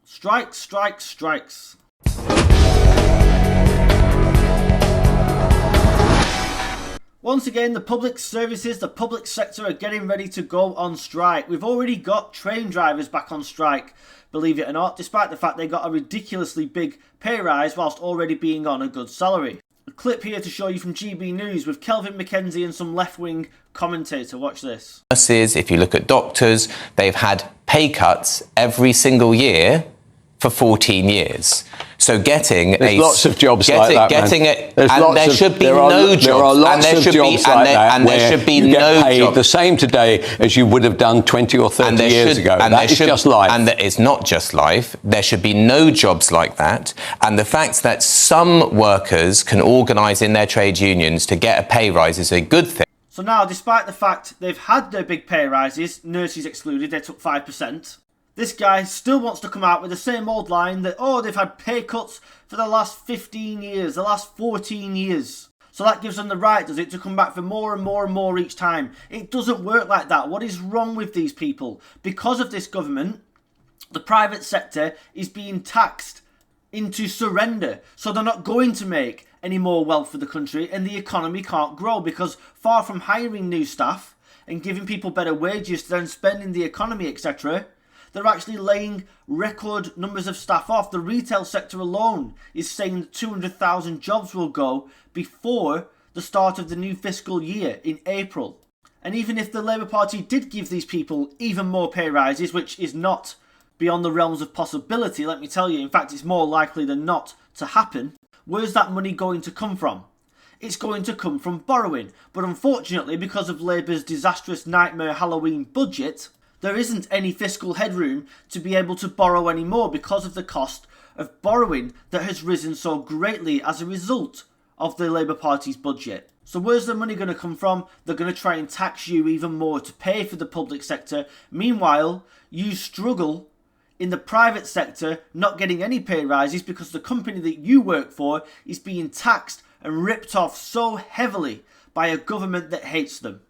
Strikes, strikes, strikes. Once again, the public services, the public sector are getting ready to go on strike. We've already got train drivers back on strike, believe it or not, despite the fact they got a ridiculously big pay rise whilst already being on a good salary. A clip here to show you from GB News with Kelvin McKenzie and some left-wing commentator. Watch this. Nurses, if you look at doctors, they've had pay cuts every single year for 14 years. So there's lots of jobs like that, there should be no jobs. There are lots of jobs like that, and there should be no jobs. The same today as you would have done 20 or 30 years ago. And that is just life. And it's not just life. There should be no jobs like that. And the fact that some workers can organise in their trade unions to get a pay rise is a good thing. So now, despite the fact they've had their big pay rises, nurses excluded, they took 5%. This guy still wants to come out with the same old line that, oh, they've had pay cuts for the last 15 years, the last 14 years. So that gives them the right, does it, to come back for more and more and more each time. It doesn't work like that. What is wrong with these people? Because of this government, the private sector is being taxed into surrender. So they're not going to make any more wealth for the country, and the economy can't grow, because far from hiring new staff and giving people better wages to then spend in the economy, etc., they're actually laying record numbers of staff off. The retail sector alone is saying that 200,000 jobs will go before the start of the new fiscal year in April. And even if the Labour Party did give these people even more pay rises, which is not beyond the realms of possibility, let me tell you, in fact it's more likely than not to happen, where's that money going to come from? It's going to come from borrowing. But unfortunately, because of Labour's disastrous nightmare Halloween budget, there isn't any fiscal headroom to be able to borrow anymore because of the cost of borrowing that has risen so greatly as a result of the Labour Party's budget. So where's the money going to come from? They're going to try and tax you even more to pay for the public sector. Meanwhile, you struggle in the private sector not getting any pay rises because the company that you work for is being taxed and ripped off so heavily by a government that hates them.